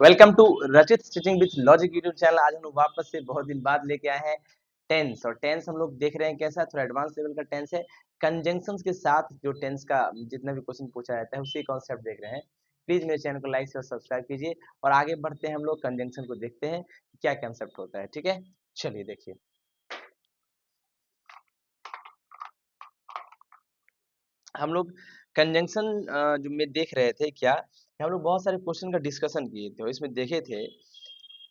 Welcome to रचित stitching with logic YouTube channel. आज हम लोग वापस से बहुत दिन बाद लेके आए हैं टेंस। और टेंस हम लोग देख रहे हैं कैसा थोड़ा एडवांस लेवल का टेंस है। कंजंक्शंस के साथ जो टेंस का जितना भी क्वेश्चन पूछा जाता है उसी कॉन्सेप्ट देख रहे हैं। प्लीज मेरे चैनल को लाइक और सब्सक्राइब कीजिए और आगे बढ़ते हैं। हम लोग कंजंक्शन को देखते हैं क्या कंसेप्ट होता है। ठीक है, चलिए देखिए। हम लोग कंजंक्शन जो में देख रहे थे क्या, हम लोग बहुत सारे क्वेश्चन का डिस्कशन किए थे और इसमें देखे थे।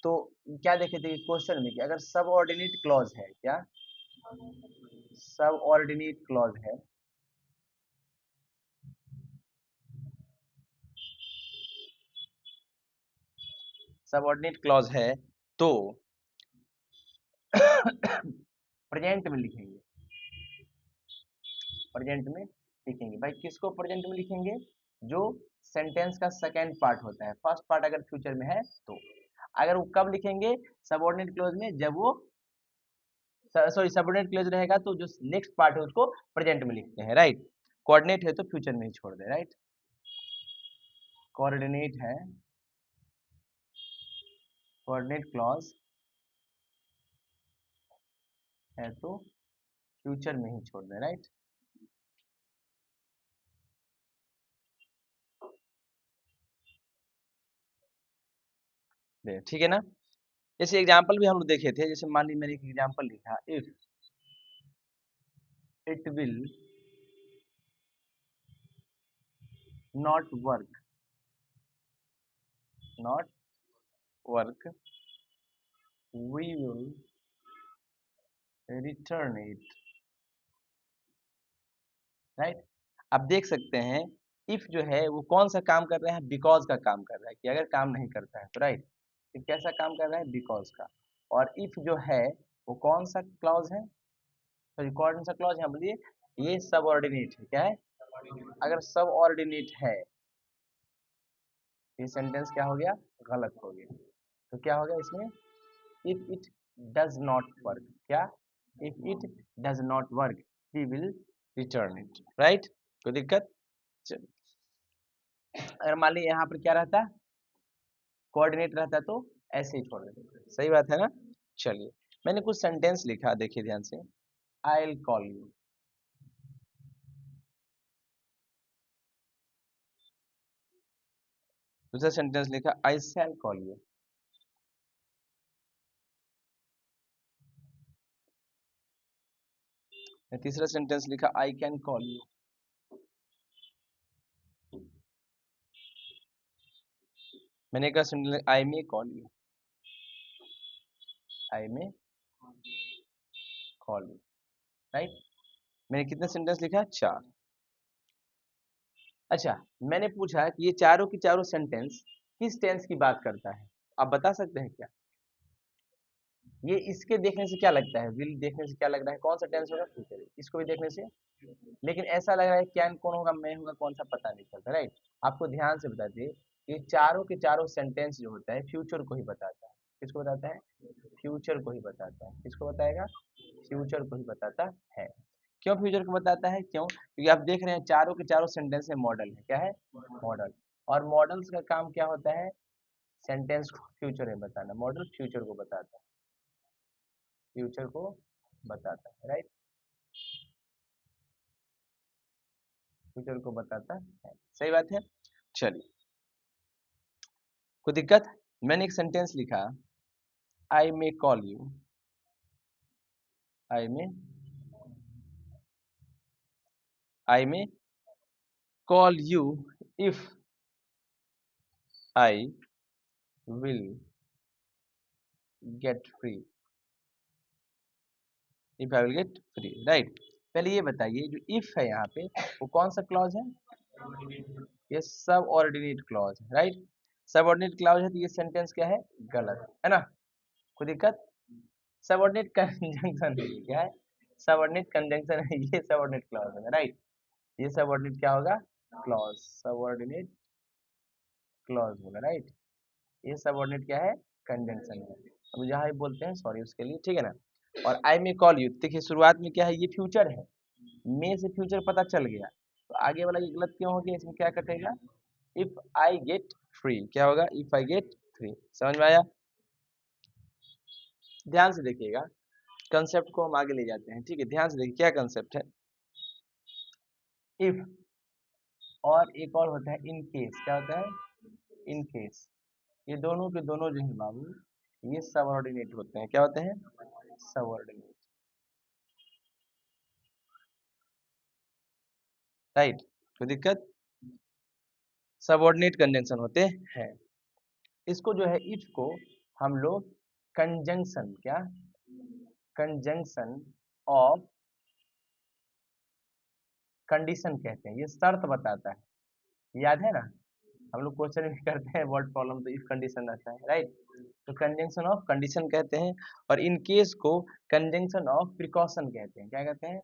तो क्या देखे थे क्वेश्चन में कि अगर सबऑर्डिनेट क्लॉज है, क्या सबऑर्डिनेट क्लॉज है, सबऑर्डिनेट क्लॉज है तो प्रेजेंट में लिखेंगे। प्रेजेंट में लिखेंगे भाई, किसको प्रेजेंट में लिखेंगे? जो सेंटेंस का सेकेंड पार्ट होता है। फर्स्ट पार्ट अगर फ्यूचर में है तो अगर वो कब लिखेंगे सबऑर्डिनेट क्लॉज में, जब वो सॉरी सबऑर्डिनेट क्लॉज रहेगा तो जो नेक्स्ट पार्ट है उसको प्रेजेंट में लिखते हैं, राइट। कोऑर्डिनेट है तो फ्यूचर में ही छोड़ दे, राइट। कोऑर्डिनेट है, कोऑर्डिनेट क्लॉज है तो फ्यूचर में ही छोड़ दें, राइट। ठीक है ना। जैसे एग्जांपल भी हम लोग देखे थे। जैसे मान ली मैंने एक एग्जांपल लिखा, if it will not work, not work we will return it, right. आप देख सकते हैं इफ जो है वो कौन सा काम कर रहा है, बिकॉज का काम कर रहा है। कि अगर काम नहीं करता है तो राइट, इफ कैसा काम कर रहा है, बिकॉज का। और इफ जो है वो कौन सा क्लॉज है, तो कौन सा क्लॉज है, हम बोलिए ये सबऑर्डिनेट है। क्या है? अगर सबऑर्डिनेट है ये सेंटेंस क्या हो गया, गलत हो गया। तो क्या हो गया इसमें, if it does not work, क्या, if it does not work we will return it, right. कोई दिक्कत? चलिए, अगर मान लीजिए यहाँ पर क्या रहता, कोऑर्डिनेट रहता तो ऐसे ही छोड़ देते। सही बात है ना। चलिए, मैंने कुछ सेंटेंस लिखा, देखिए ध्यान से। आई विल कॉल यू, दूसरा सेंटेंस लिखा आई शैल कॉल यू, तीसरा सेंटेंस लिखा आई कैन कॉल यू, मैंने कहा sentence I may call you, I may call you, right. मैंने कितने सेंटेंस लिखा, चार। अच्छा, मैंने पूछा कि ये चारों की चारों सेंटेंस किस टेंस की बात करता है, आप बता सकते हैं क्या? ये इसके देखने से क्या लगता है, विल देखने से क्या लग रहा है, कौन सा टेंस होगा, फ्यूचर है। इसको भी देखने से, लेकिन ऐसा लग रहा है क्या कौन होगा, मैं होगा, कौन सा पता नहीं चलता, राइट। आपको ध्यान से बता दिए, ये चारों के चारों सेंटेंस जो होता है फ्यूचर को ही बताता है। किसको बताता है? फ्यूचर को ही बताता है। किसको बताएगा? फ्यूचर को ही बताता है। क्यों फ्यूचर को बताता है? क्यों? क्योंकि आप देख रहे हैं चारों के चारों सेंटेंस में मॉडल है। क्या है? मॉडल। और मॉडल्स का काम क्या होता है? सेंटेंस को फ्यूचर में बताना। मॉडल फ्यूचर को बताता है, फ्यूचर को बताता है, राइट। फ्यूचर को बताता है, सही बात है। चलिए, कोई दिक्कत? मैंने एक सेंटेंस लिखा, I may call you, I may, I may call you if I will get free, if I will get free, right. पहले ये बताइए जो इफ है यहाँ पे वो कौन सा क्लॉज है? ये सब ऑर्डिनेट क्लॉज है, राइट। सब ऑर्डिनेट क्लॉज है तो ये सेंटेंस क्या है, गलत है ना। कोई दिक्कत? सबऑर्डिनेट कंजंक्शन है, क्या है? सबऑर्डिनेट कंजंक्शन है, ये सबऑर्डिनेट क्लॉज है, राइट। ये सबऑर्डिनेट क्या होगा, क्लॉज, सबऑर्डिनेट क्लॉज होगा, राइट। ये सबऑर्डिनेट क्या है, कंजंक्शन है। अब जहाँ भी बोलते हैं सॉरी उसके लिए, ठीक है ना। और आई मे कॉल यू, देखिए शुरुआत में क्या है, ये फ्यूचर है, मे से फ्यूचर पता चल गया तो आगे वाला ये गलत क्यों हो गया, इसमें क्या कटेगा, इफ आई गेट फ्री, क्या होगा, इफ आई गेट 3। समझ में आया? ध्यान से देखिएगा, कंसेप्ट को हम आगे ले जाते हैं। ठीक है, ध्यान से देखिए क्या कंसेप्ट है। इफ और एक और होता है इन केस। क्या होता है? In case. ये दोनों के दोनों जो है बाबू, ये सबऑर्डिनेट होते हैं। क्या होते हैं? सबऑर्डिनेट। राइट, कोई दिक्कत? सबऑर्डिनेट कंजंक्शन होते हैं। इसको जो है इफ को हम लोग कंजंक्शन, क्या? कंजंक्शन ऑफ कंडीशन कहते हैं। ये शर्त बताता है, याद है ना? हम लोग क्वेश्चन भी करते हैं वर्ड प्रॉब्लम, तो इफ कंडीशन रहता है, राइट? तो कंजंक्शन ऑफ कंडीशन कहते हैं। और इन केस को कंजंक्शन ऑफ प्रिकॉशन कहते हैं। क्या कहते हैं?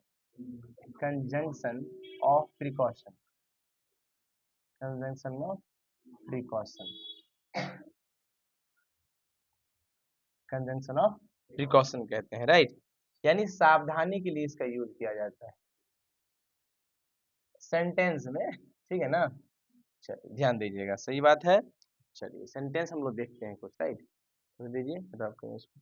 Conjunction of precaution. Conjunction of precaution. Conjunction of precaution कहते हैं, राइट? यानी सावधानी के लिए इसका यूज किया जाता है सेंटेंस में। ठीक है ना? चलिए ध्यान दीजिएगा, सही बात है। चलिए सेंटेंस हम लोग देखते हैं कुछ, राइट? तो दीजिए ड्रॉप करें इसको।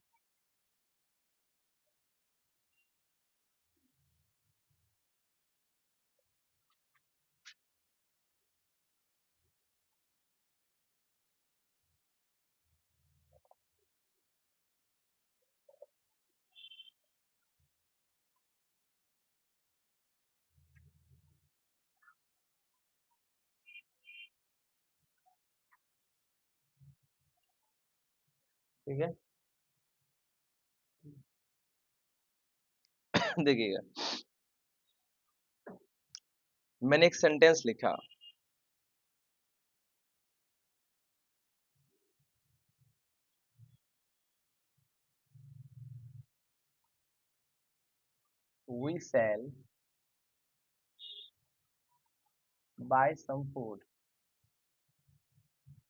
ठीक है देखिएगा, मैंने एक सेंटेंस लिखा, we shall buy some food,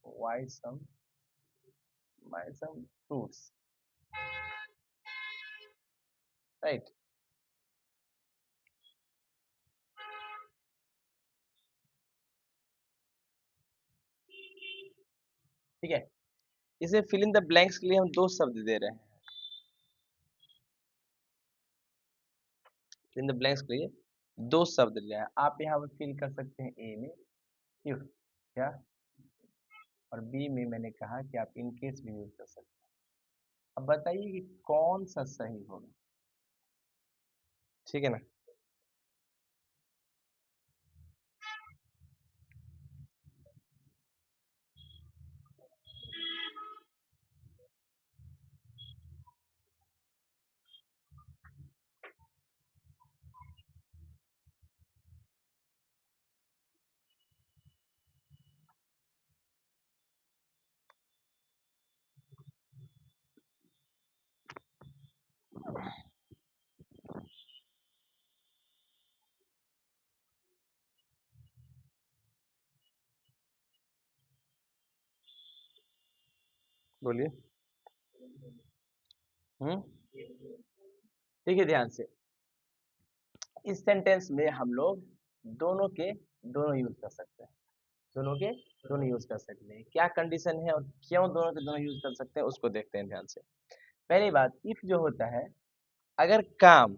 buy some fruits, right? ठीक है, इसे फिल इन द ब्लैंक्स के लिए हम दो शब्द दे रहे हैं। फिल इन द ब्लैंक्स के लिए दो शब्द दिया है। आप यहाँ पर फिल कर सकते हैं ए में इफ, क्या? और बी में मैंने कहा कि आप इन केस भी यूज कर सकते हैं। अब बताइए कि कौन सा सही होगा? ठीक है ना? बोलिए। हम्म, देखिए ध्यान से, इस सेंटेंस में हम लोग दोनों के दोनों यूज कर सकते हैं। दोनों के दोनों यूज कर सकते हैं। क्या कंडीशन है और क्यों दोनों के दोनों यूज कर सकते हैं उसको देखते हैं ध्यान से। पहली बात, इफ जो होता है, अगर काम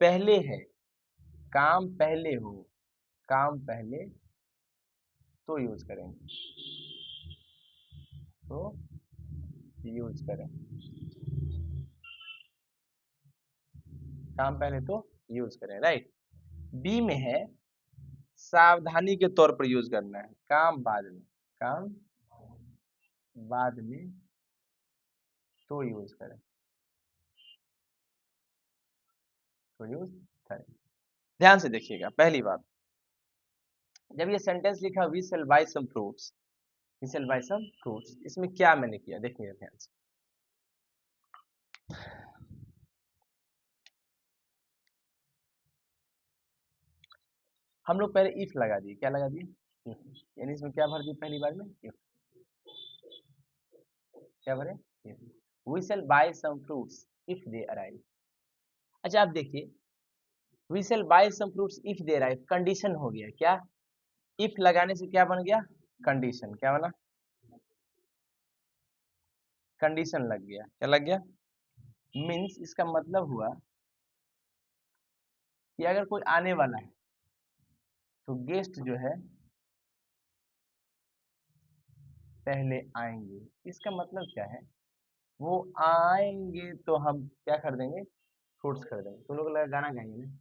पहले है, काम पहले हो, काम पहले, तो यूज करेंगे, तो यूज करें। काम पहले तो यूज करें, राइट? बी में है सावधानी के तौर पर यूज करना है, काम बाद में, काम बाद में तो यूज करें, तो यूज करें। ध्यान से देखिएगा, पहली बात, जब ये सेंटेंस लिखा we shall buy some fruits, we shall buy some fruits, इसमें क्या मैंने किया देखिए ध्यान से। हम लोग पहले इफ लगा दिए, क्या लगा दिए? if। यानी इसमें क्या भर दिए पहली बार में? if। क्या भरे? We shall buy some fruits if they arrive. अच्छा आप देखिए, we shall buy some fruits if they arrive condition हो गया क्या? इफ लगाने से क्या बन गया? कंडीशन। क्या बना? कंडीशन लग गया, क्या लग गया? मीन्स इसका मतलब हुआ कि अगर कोई आने वाला है तो गेस्ट जो है पहले आएंगे। इसका मतलब क्या है? वो आएंगे तो हम क्या खरीदेंगे? फ्रूट्स खरीदेंगे। तुम लोग लगा गाना गाएंगे ना,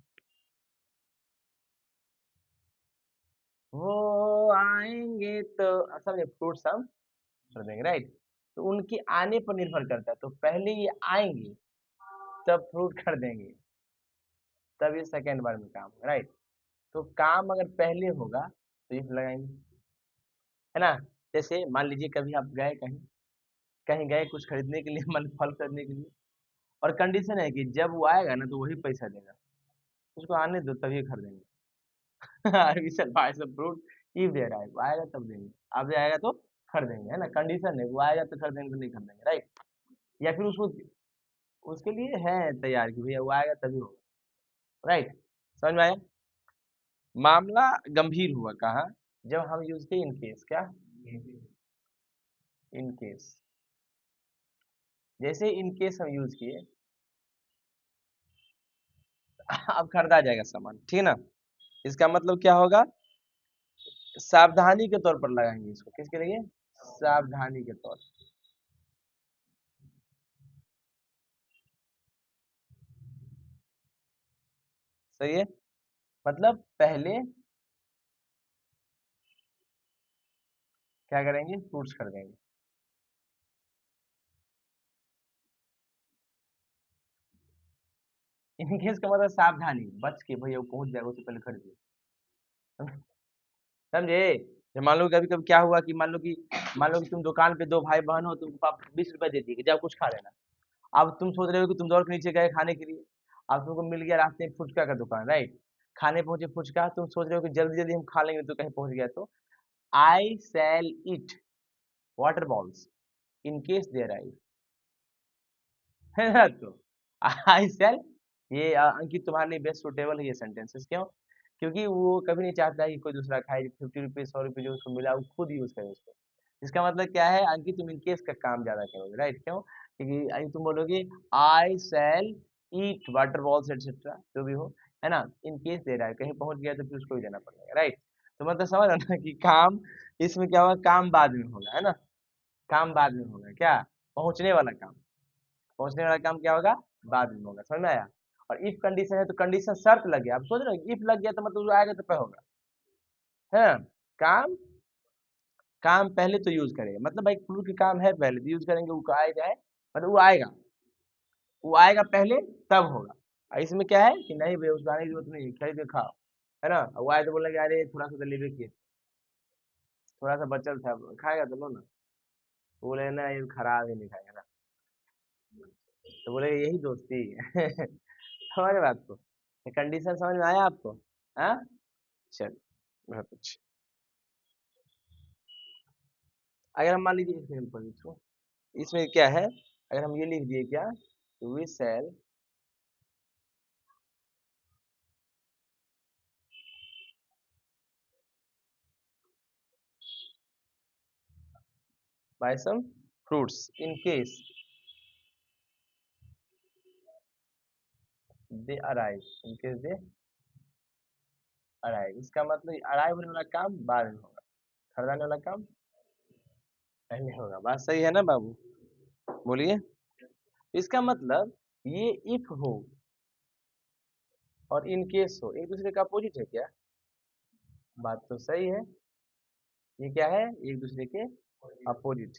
वो आएंगे तो समझे, फ्रूट्स हम खरीदेंगे, राइट? तो उनके आने पर निर्भर करता है, तो पहले ये आएंगे तब फ्रूट खरीदेंगे, तब ये सेकेंड बार में काम होगा, राइट? तो काम अगर पहले होगा तो इफ लगाएंगे, है ना? जैसे मान लीजिए कभी आप गए कहीं, कहीं गए कुछ खरीदने के लिए मतलब फल खरीदने के लिए, और कंडीशन है कि जब वो आएगा ना तो वही पैसा देगा, उसको आने दो तभी खरीदेंगे। We shall buy some fruit if they arrive, वो आएगा तब देंगे, अब आएगा तो खरीदेंगे, है ना? कंडीशन है, वो आएगा तो खरीदेंगे, तो नहीं खरीदेंगे, राइट? या फिर उसको उसके लिए है तैयार कि भैया वो आएगा तभी होगा, राइट? समझ में आया? मामला गंभीर हुआ कहाँ? जब हम यूज किए इन केस, क्या इन केस, जैसे इन केस हम यूज किए अब खरीदा जाएगा सामान, ठीक है ना? इसका मतलब क्या होगा? सावधानी के तौर पर लगाएंगे इसको, किसके लिए? सावधानी के तौर, सही है? मतलब पहले क्या करेंगे? फ्रूट्स खरीदेंगे। इन केस का मतलब सावधानी, बच के भैया वो पहुंच जाएगा, उससे पहले खरीदिए। समझे? जब मान लो कभी कभी क्या हुआ कि मान लो कि तुम दुकान पे दो भाई बहन हो, तुमको पाप 20 रुपए दे दिए कि जाओ कुछ खा लेना। अब तुम सोच रहे हो कि तुम दौड़ के नीचे गए खाने के लिए, अब तुमको मिल गया रास्ते में फुचका का दुकान, राइट? खाने पहुंचे फुचका, तुम सोच रहे हो कि जल्दी जल्दी हम खा लेंगे, तो कहीं पहुंच गया तो I sell it water balls in case there I, है ना? तो आई सेल, ये अंकित तुम्हारे लिए बेस्ट सुटेबल है ये सेंटेंसेस, क्यों? क्योंकि वो कभी नहीं चाहता है कि कोई दूसरा खाए, 50 रुपये 100 रुपये जो उसको मिला वो खुद यूज करे उसको। इसका मतलब क्या है? अंकित तुम इनकेस का काम ज्यादा करोगे, राइट? क्यों? क्योंकि तुम बोलोगे आई सेल ईट वाटर बॉल्स एटसेट्रा, जो भी हो, है ना? इन केस दे रहा है, कहीं पहुंच गया तो फिर उसको ही देना पड़ेगा, राइट? तो मतलब समझ रहे हो ना कि काम, इसमें क्या होगा? काम बाद में होगा, है ना? काम बाद में होगा, क्या? पहुंचने वाला काम, पहुंचने वाला काम क्या होगा? बाद में होगा, समझ में आया? और इफ कंडीशन है तो कंडीशन शर्त लग गया, आप सोच रहे हो इफ लग गया तो मतलब जो आएगा तो पे होगा, है ना? काम, काम पहले तो यूज करेगा, मतलब भाई फ्लू की काम है पहले तो यूज करेंगे, वो आए जाए, मतलब वो आएगा, वो आएगा पहले तब होगा। और इसमें क्या है कि नहीं भाई उसको आने की जरूरत नहीं है, खरीद के खाओ, है ना? वो आए तो बोलेंगे अरे थोड़ा सा तो लेवे किए, थोड़ा सा बचल था, खाएगा तो लो ना। तो बोले ना ये खराब ही नहीं खाएगा ना, तो बोले यही दोस्ती है। हमारे बात को कंडीशन समझ में आया आपको? हाँ, चल, बहुत अच्छा। अगर हम मान लीजिए एग्जाम्पल इसको, इसमें क्या है? अगर हम ये लिख दिए क्या, we shall buy some fruits in case they arrive, in case they arrive, इसका मतलब अराइव होने वाला काम बाद में होगा, खरीदाने वाला काम पहले होगा। बात सही है ना बाबू? बोलिए। इसका मतलब ये इफ हो और इन केस हो, एक दूसरे का अपोजिट है क्या? बात तो सही है, ये क्या है? एक दूसरे के अपोजिट,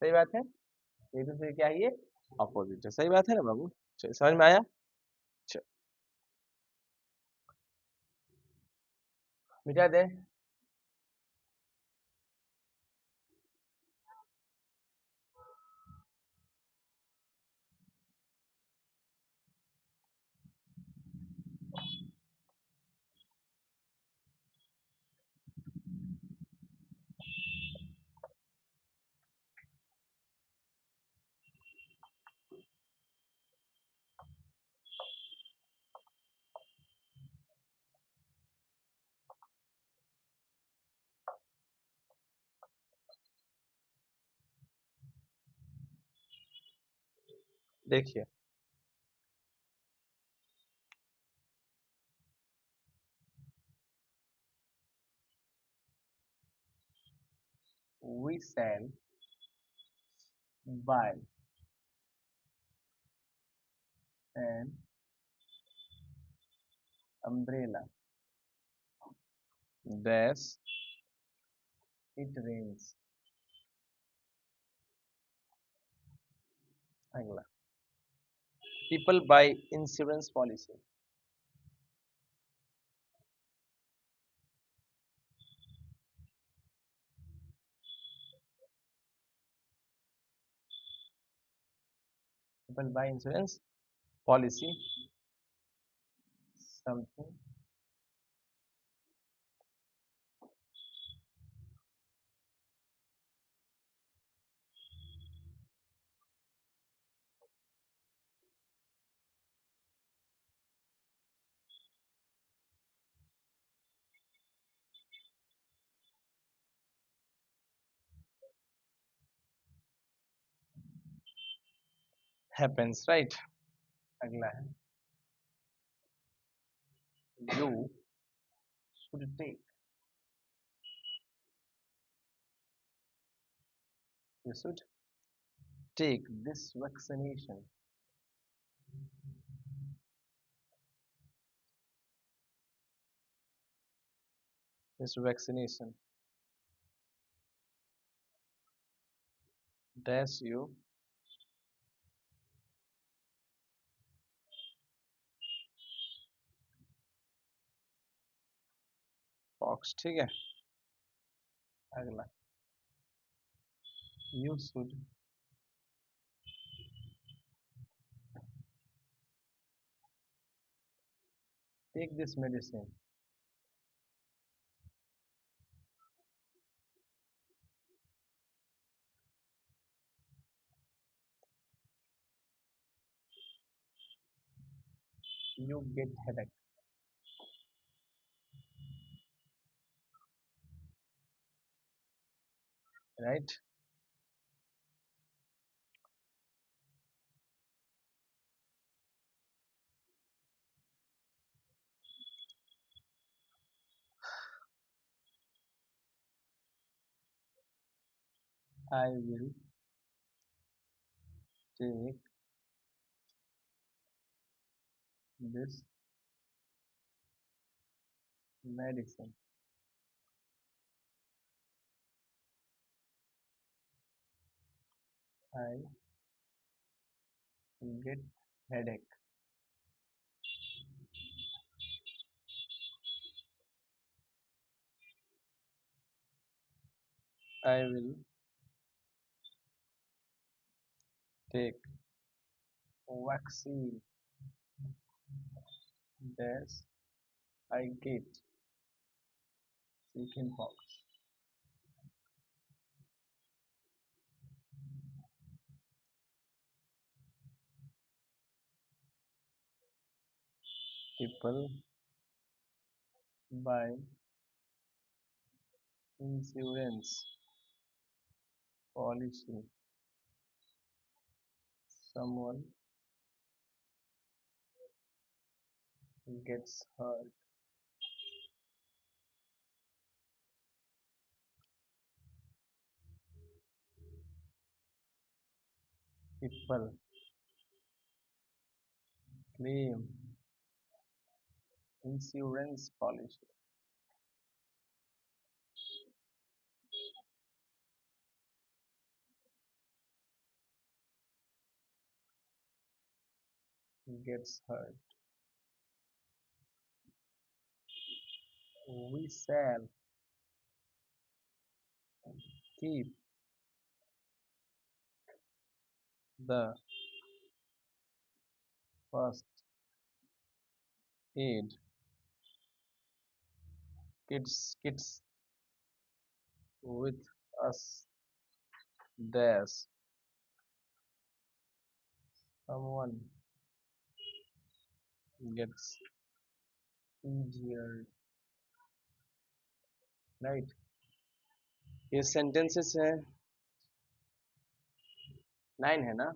सही बात है, एक दूसरे क्या है? ये अपोजिट है, सही बात है ना बाबू? समझ में आया? चल, मिटा दे। देखिए, we shall buy an umbrella dash it rains। अगला, people buy insurance policy। people buy insurance policy something happens, right। अगला है, you should take this vaccination। this vaccination dash you pox। ठीक है। अगला, you should take this medicine you get headache, right। I will take this medicine I get headache। I will take vaccine dash I get chickenpox। people buy insurance policy someone gets hurt। people claim insurance policy gets hurt। We shall keep the first aid kits with us dash someone gets injured, right। ये sentences है, 9 है ना।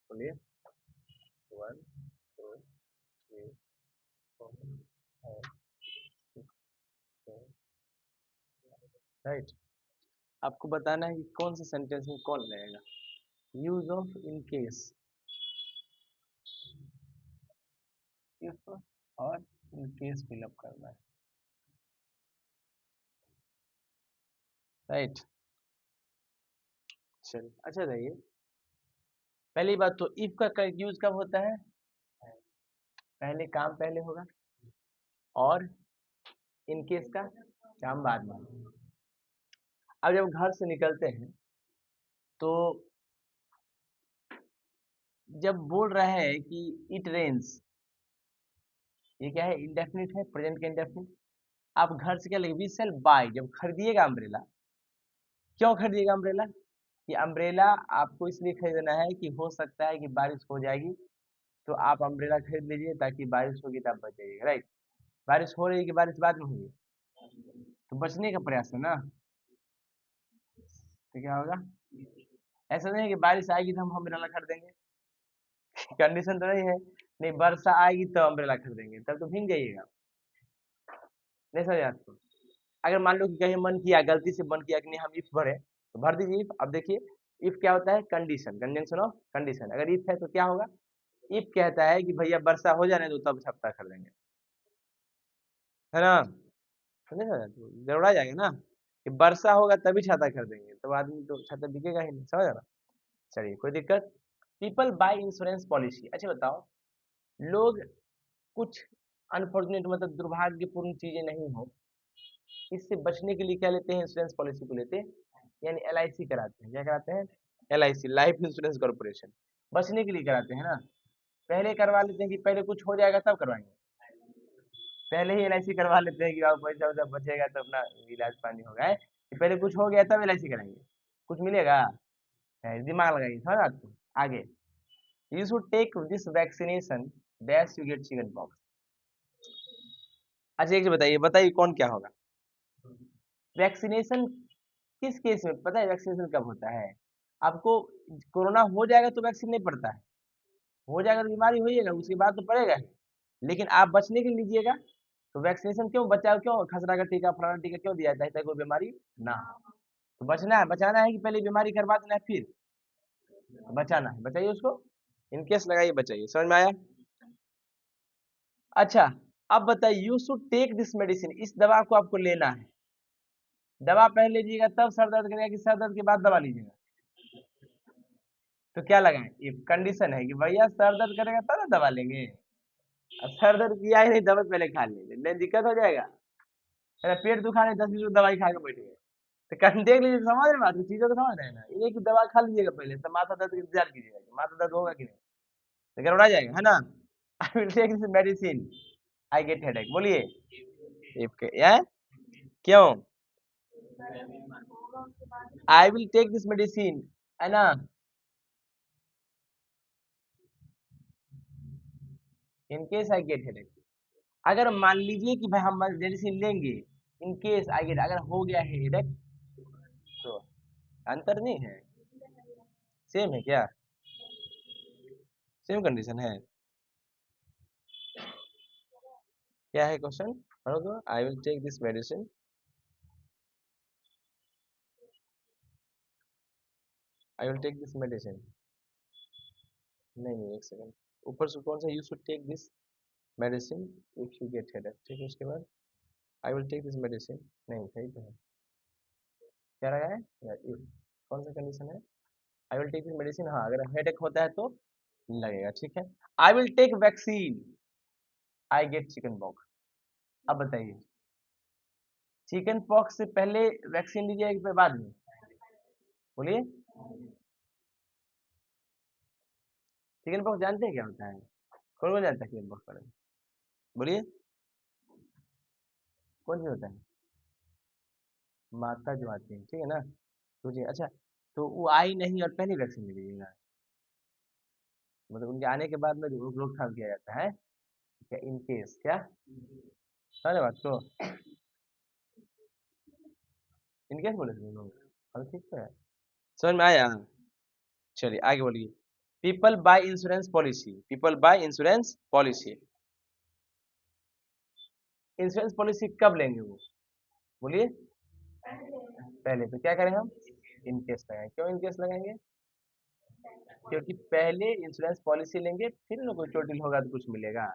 बोलिए 1 2 3 4 5 6 7 right. आपको बताना है कि कौन से सेंटेंस में कौन रहेगा। Use of in case, if और इन केस फिलअप करना है, राइट। चलिए अच्छा रहिए, पहली बात तो इफ का यूज कब होता है, पहले काम पहले होगा, और इन केस का काम बाद में। अब जब घर से निकलते हैं तो जब बोल रहे हैं कि इट रेन्स, ये क्या है, इंडेफिनिट है, प्रेजेंट का इंडेफिनिट। आप घर से क्या लेंगे, वी सेल बाय, जब खरीदिएगा अम्ब्रेला, क्यों खरीदिएगा अम्ब्रेला, कि अम्ब्रेला आपको इसलिए खरीदना है कि हो सकता है कि बारिश हो जाएगी, तो आप अम्ब्रेला खरीद लीजिए ताकि बारिश होगी तो आप बच जाइएगा, राइट। बारिश हो रही है कि बारिश बाद में होगी, तो बचने का प्रयास है ना, तो क्या होगा, ऐसा नहीं है कि बारिश आएगी तो हम अम्ब्रेला खरीदेंगे, कंडीशन तो नहीं है, नहीं वर्षा आएगी तो अम्ब्रेला खरीदेंगे, तब तो भीग जाइएगा, नहीं समझ आपको। अगर मान लो कि कहीं मन किया, गलती से मन किया कि नहीं हम इफ भरे, तो भर दीजिए इफ। अब देखिए इफ क्या होता है, कंडीशन, कंजंक्शन ऑफ कंडीशन। अगर इफ है तो क्या होगा, इफ कहता है कि भैया वर्षा हो जाने दो तब छत्ता खरीदेंगे, है ना, समझे ना, तो गड़बड़ा जाएगा ना, कि वर्षा होगा तभी छाता खरीदेंगे, तो आदमी तो छाता बिकेगा ही नहीं, समझ ना। चलिए कोई दिक्कत। पीपल बाय इंश्योरेंस पॉलिसी, अच्छा बताओ, लोग कुछ अनफॉर्चुनेट मतलब दुर्भाग्यपूर्ण चीजें नहीं हो, इससे बचने के लिए क्या लेते हैं, इंश्योरेंस पॉलिसी को लेते हैं, यानी एलआईसी कराते हैं, क्या कराते हैं, एलआईसी, लाइफ इंश्योरेंस कॉर्पोरेशन, बचने के लिए कराते हैं ना। पहले करवा लेते हैं कि पहले कुछ हो जाएगा तब करवाएंगे, पहले ही एलआईसी करवा लेते हैं कि आप पैसा वैसा बचेगा तो अपना इलाज पानी होगा, है कि पहले कुछ हो गया तब एलआईसी कराएंगे, कुछ मिलेगा, है, दिमाग लगाइए, समझ आपको। आगे, you should take this vaccination dash you get chicken pox. अच्छा एक चीज बताइए, बताइए कौन क्या होगा, वैक्सीनेशन किस केस में, पता है वैक्सीनेशन कब होता है, आपको कोरोना हो जाएगा तो वैक्सीन नहीं पड़ता है, हो जाएगा तो बीमारी होइएगा उसके बाद तो पड़ेगा ही, लेकिन आप बचने के लिए लीजिएगा, तो वैक्सीनेशन क्यों, बचाव क्यों, खसरा का टीका फलाना टीका क्यों दिया जाता है, ताकि कोई बीमारी ना हो। तो बचना है, बचाना है कि पहले बीमारी करवा देना है फिर बचाना है, बचाइए उसको, इनकेस लगाइए बचाइए, समझ में आया। अच्छा अब बताइए, you should take this medicine, इस दवा को आपको लेना है, दवा पहले लीजिएगा तब सर दर्द करेगा कि सर दर्द के बाद दवा लीजिएगा, तो क्या लगाएं, ये कंडीशन है कि भैया सर दर्द करेगा तब ना दवा लेंगे, अब सर दर्द किया ही नहीं दवा पहले खा लेंगे, नहीं दिक्कत हो जाएगा, है ना, पेट दुखा नहीं 10 20 दवाई खा के बैठ गए, तो देख लीजिए, समझ रहे बात, चीजों को समझ रहे हैं ना, एक दवा खा लीजिएगा पहले, तो माथा दर्द का इंतजार कीजिएगा, माथा दर्द होगा कि नहीं, तो गड़बड़ा जाएगा, है ना। I will take this medicine, I get headache, बोलिए यार क्यों, I will take this medicine, है ना, in case I get headache. अगर मान लीजिए कि भाई हम मेडिसिन लेंगे, इन केस आई गेट, अगर हो गया है हेडेक, तो अंतर नहीं है, सेम है क्या, सेम कंडीशन है, क्या है क्वेश्चन, पढ़ो तो, I will take this medicine, I will take this medicine, नहीं नहीं एक सेकंड, ऊपर से कौन सा, you should take this medicine if you get headache, ठीक है, उसके बाद I will take this medicine, नहीं सही तो है, क्या लगा है, या if, कौन सा कंडीशन है, I will take this medicine, हाँ अगर हेडेक होता है तो लगेगा, ठीक है। I will take vaccine, I get chicken pox. अब बताइए, चिकन पॉक्स से पहले वैक्सीन लीजिए कि बाद में, बोलिए, चिकन पॉक्स जानते हैं क्या होता है, कौन कौन जानता है चिकन पॉक्स बारे में, बोलिए, कौन सी होता है, माता जो आती है, ठीक है ना, सोचिए, अच्छा तो वो आई नहीं और पहले वैक्सीन ले लीजिएगा, मतलब उनके आने के बाद में रोकथाम किया जाता है, क्या इन केस, क्या सारे बात को इन केस बोले थे लोग, अब ठीक तो है, समझ में आया, चलिए आगे बोलिए, people buy insurance policy, people buy insurance policy. Insurance policy कब लेंगे वो, बोलिए। पहले। तो क्या करें हम, इन केस लगाएंगे। क्यों इन केस लगाएंगे, क्योंकि पहले इंश्योरेंस पॉलिसी लेंगे फिर ना कोई चोटिल होगा तो कुछ मिलेगा,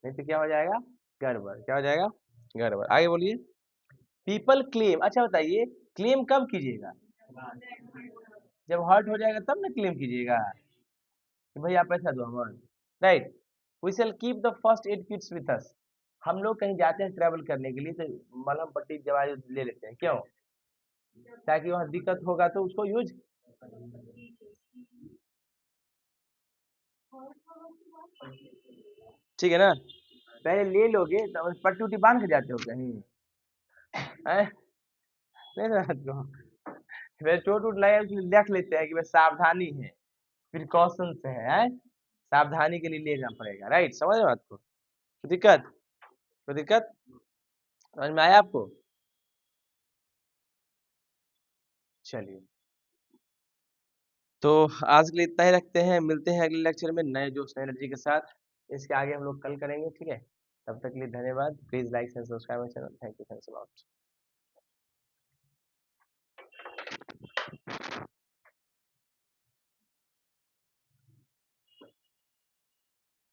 नहीं तो क्या हो जाएगा, गड़बड़। क्या हो जाएगा, गड़बड़। आगे बोलिए। पीपल क्लेम, अच्छा बताइए क्लेम कब कीजिएगा, जब हर्ट हो जाएगा तब ना क्लेम कीजिएगा कि भाई आप पैसा दो हमारे, right. We shall keep the first aid kits with us. हम लोग कहीं जाते हैं ट्रैवल करने के लिए तो मलहम पट्टी दवाई ले लेते हैं, क्यों, ताकि वहाँ दिक्कत होगा तो उसको यूज, ठीक है ना। पहले ले लोगे तो पट्टी उट्टी बांध के जाते हो कहीं, हैं? नहीं ना तो फिर चोट उट लगे इसलिए देख लेते हैं कि भाई सावधानी है, प्रिकॉशन से है, सावधानी के लिए लेना पड़ेगा, राइट। समझ रहे हो बात को, कोई दिक्कत, कोई दिक्कत, समझ में आया आपको। चलिए, तो आज के लिए इतना ही रखते हैं, मिलते हैं अगले लेक्चर में नए जोश नए एनर्जी के साथ। इसके आगे हम लोग कल करेंगे, ठीक है। तब तक के लिए धन्यवाद। Please like and subscribe my channel. Thank you, thanks a lot.